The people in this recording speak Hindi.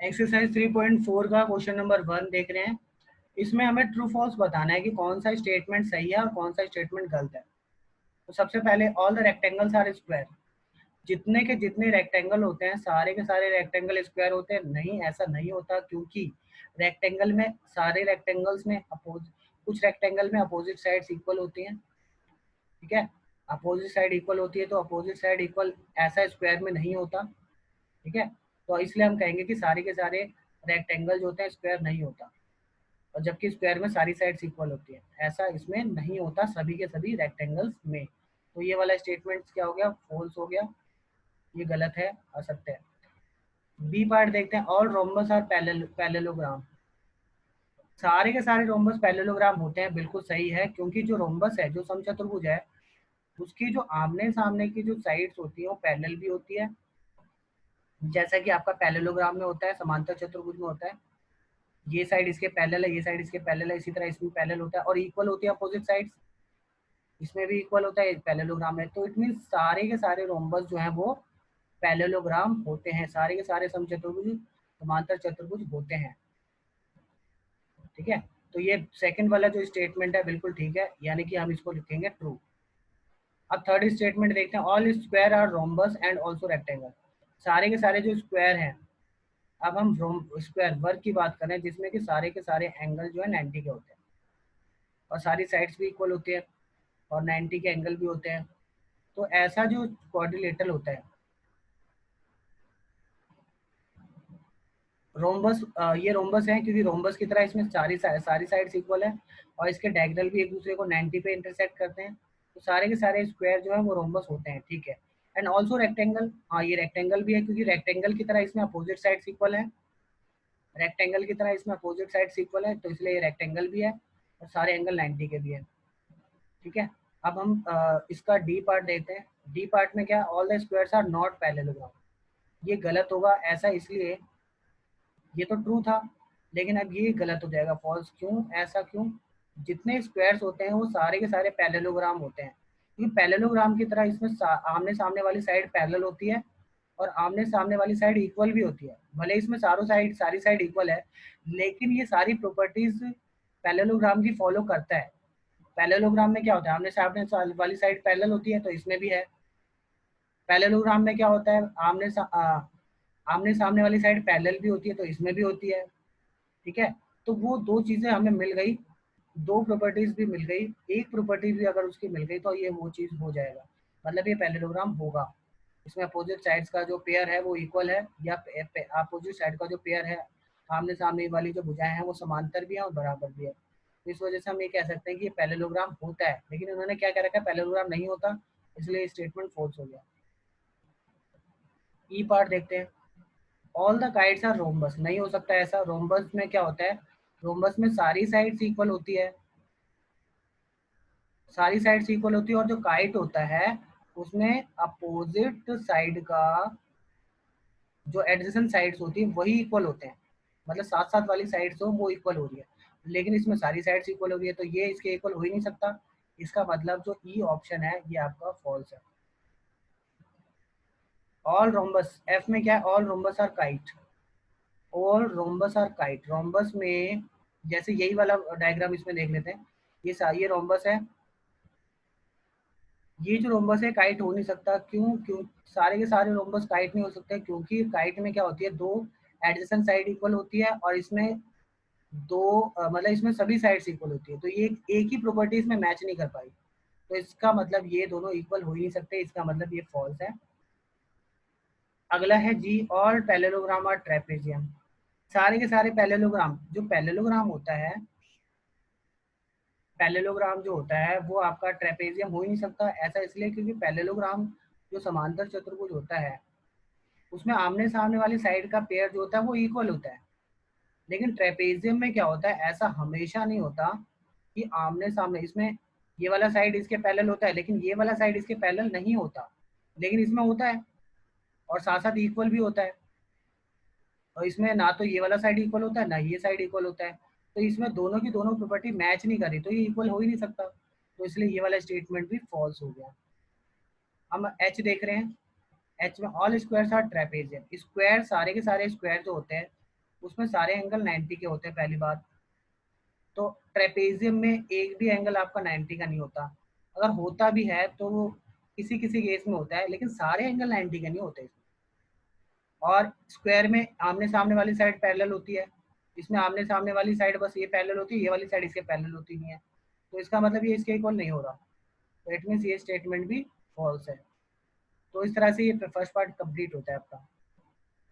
एक्सरसाइज 3.4 का क्वेश्चन नंबर 1 देख रहे हैं। इसमें हमें ट्रू फॉल्स बताना है कि कौन सा स्टेटमेंट सही है और कौन सा स्टेटमेंट गलत है। तो सबसे पहले all the rectangles are square. जितने के जितने रेक्टेंगल होते हैं सारे के सारे रेक्टेंगल स्क्वायर होते हैं? नहीं, ऐसा नहीं होता, क्योंकि रेक्टेंगल में सारे रेक्टेंगल्स में कुछ रेक्टेंगल में अपोजिट साइड्स इक्वल होती हैं। ठीक है, अपोजिट साइड इक्वल होती है तो अपोजिट साइड इक्वल ऐसा स्क्वायर में नहीं होता। ठीक है, तो इसलिए हम कहेंगे कि सारे के सारे रेक्टेंगल जो होते हैं स्क्वायर नहीं होता, और जबकि स्क्वायर में सारी साइड्स इक्वल होती है, ऐसा इसमें नहीं होता सभी के सभी रेक्टेंगल्स में। तो ये वाला स्टेटमेंट क्या हो गया? फॉल्स हो गया, ये गलत है, असत्य है। बी पार्ट देखते हैं, ऑल रोम्बस आर पैरेललोग्राम। सारे के सारे रोम्बस पैरेललोग्राम होते हैं, बिल्कुल सही है, क्योंकि जो रोम्बस है, जो समचतुर्भुज है, उसकी जो आमने सामने की जो साइड्स होती है वो पैरेलल भी होती है, जैसा कि आपका पैरेललोग्राम में होता है, समांतर चतुर्भुज में होता है। ये साइड इसके पैरेलल है, ये साइड इसके पैरेलल है, इसी तरह इसमें पैरेलल होता है और इक्वल होती है अपोजिट साइड्स। इसमें भी इक्वल होता है, पैरेललोग्राम है, तो इट मीन सारे के सारे रोम्बस जो है वो पैरेललोग्राम होते हैं, सारे के सारे समचतुर्भुज समांतर चतुर्भुज होते हैं। ठीक है, तो ये सेकंड वाला जो स्टेटमेंट है बिल्कुल ठीक है, यानी कि हम इसको लिखेंगे ट्रू। अब थर्ड स्टेटमेंट देखते हैं, all square are rhombus and also rectangle. सारे के सारे जो स्क्वायर हैं, अब हम स्क्वायर वर्ग की बात करें जिसमें कि सारे के सारे एंगल जो है 90 के होते हैं और सारी साइड्स भी इक्वल होती है और 90 के एंगल भी होते हैं, तो ऐसा जो क्वाड्रिलेटरल होता है रोम्बस, ये रोम्बस है क्योंकि रोम्बस की तरह इसमें सारी साइड्स इक्वल है और इसके डायगोनल भी एक दूसरे को 90 पे इंटरसेक्ट करते हैं, तो सारे के सारे स्क्वायर जो है वो रोम्बस होते हैं। ठीक है, एंड ऑल्सो रेक्टेंगल, हाँ ये रेक्टेंगल भी है क्योंकि रेक्टेंगल की तरह इसमें अपोजिट साइड्स इक्वल है, रेक्टेंगल की तरह इसमें अपोजिट साइड्स इक्वल है, तो इसलिए ये रेक्टेंगल भी है और सारे एंगल 90 के भी है। ठीक है, अब हम इसका डी पार्ट देखते हैं। डी पार्ट में क्या, all the squares are not parallelogram. ये गलत होगा, ऐसा इसलिए, ये तो ट्रू था लेकिन अब ये गलत हो जाएगा, फॉल्स। क्यों, ऐसा क्यों? जितने स्क्वायर्स होते हैं वो सारे के सारे पैरेललोग्राम होते हैं, क्योंकि पैरेललोग्राम की तरह इसमें आमने सामने वाली साइड पैरेलल होती है और आमने सामने वाली साइड इक्वल भी होती है। भले इसमें सारी साइड इक्वल है, लेकिन ये सारी प्रॉपर्टीज पैरेललोग्राम की फॉलो करता है। पैरेललोग्राम में क्या होता है, आमने सामने वाली साइड पैरेलल होती है, तो इसमें भी है। पैरेललोग्राम में क्या होता है, आमने सामने वाली साइड पैरेलल भी होती है, तो इसमें भी होती है। ठीक है, तो वो दो चीजें हमें मिल गई, दो प्रॉपर्टीज भी मिल गई, एक प्रॉपर्टी भी अगर उसकी मिल गई तो ये वो चीज हो जाएगा, मतलब ये पैरेललोग्राम होगा। इसमें अपोजिट साइड्स का जो पेयर है वो इक्वल है, या अपोजिट साइड का जो पेयर है, आमने सामने वाली जो भुजाएं हैं वो समांतर भी है और बराबर भी है, तो इस वजह से हम ये कह सकते हैं कि ये पैरेललोग्राम होता है। लेकिन उन्होंने क्या कह रखा है, पैरेललोग्राम नहीं होता, इसलिए स्टेटमेंट फॉल्स हो गया। ई पार्ट देखते हैं, all the kites are rhombus. नहीं हो सकता ऐसा, रोम्बस में क्या होता है, रोम्बस में सारी साइड्स इक्वल होती है, सारी साइड्स इक्वल होती है, और जो काइट होता है उसमें अपोजिट साइड का जो एडजेसेंट साइड्स होती है वही इक्वल होते हैं, मतलब साथ साथ वाली साइड्स हो वो इक्वल हो रही है, लेकिन इसमें सारी साइड्स इक्वल हो रही है, तो ये इसके इक्वल हो ही नहीं सकता। इसका मतलब जो ई ऑप्शन है ये आपका फॉल्स है। ऑल रोम्बस, एफ में क्या है, all rhombus are kite. All rhombus are kite, rhombus में जैसे यही वाला डायग्राम इसमें देख लेते हैं, ये रोम्बस है, ये जो रोम्बस है काइट हो नहीं सकता। क्यों? क्यों सारे के सारे रोम्बस काइट नहीं हो सकते, क्योंकि काइट में क्या होती है, दो एडजेसेंट साइड इक्वल होती है और इसमें दो मतलब इसमें सभी साइड्स इक्वल होती है, तो ये एक ही प्रॉपर्टी इसमें मैच नहीं कर पाई, तो इसका मतलब ये दोनों इक्वल हो ही नहीं सकते, इसका मतलब ये फॉल्स है। अगला है जी, ऑल पैरेललोग्राम और ट्रेपेजियम। सारे के सारे पैरेललोग्राम, जो पैरेललोग्राम होता है, पैरेललोग्राम जो होता है वो आपका ट्रेपेजियम हो ही नहीं सकता। ऐसा इसलिए क्योंकि पैरेललोग्राम जो समांतर चतुर्भुज होता है उसमें आमने सामने वाली साइड का पेयर जो होता है वो इक्वल होता है, लेकिन ट्रेपेजियम में क्या होता है, ऐसा हमेशा नहीं होता कि आमने सामने, इसमें ये वाला साइड इसके पैरेलल होता है लेकिन ये वाला साइड इसके पैरेलल नहीं होता, लेकिन इसमें होता है और साथ साथ इक्वल भी होता है। और इसमें ना तो ये वाला साइड इक्वल होता है ना ये साइड इक्वल होता है, तो इसमें दोनों की दोनों प्रॉपर्टी मैच नहीं करी, तो ये इक्वल हो ही नहीं सकता, तो इसलिए ये वाला स्टेटमेंट भी फॉल्स हो गया। हम एच देख रहे हैं, एच में all squares are trapezium. Square, सारे के सारे स्क्वायर जो होते हैं उसमें सारे एंगल 90 के होते हैं पहली बात। तो ट्रेपेजियम में एक भी एंगल आपका 90 का नहीं होता, अगर होता भी है तो वो किसी किसी केस में होता है, लेकिन सारे एंगल 90 के नहीं होते इसमें। और स्क्वायर में आमने सामने वाली साइड पैरेलल होती है, इसमें आमने सामने वाली साइड बस ये पैरेलल होती है, ये वाली साइड इसके पैरेलल होती नहीं है, तो इसका मतलब ये इसके इक्वल नहीं हो रहा, तो इट मीन्स ये स्टेटमेंट भी फॉल्स है। तो इस तरह से ये फर्स्ट पार्ट कंप्लीट होता है आपका।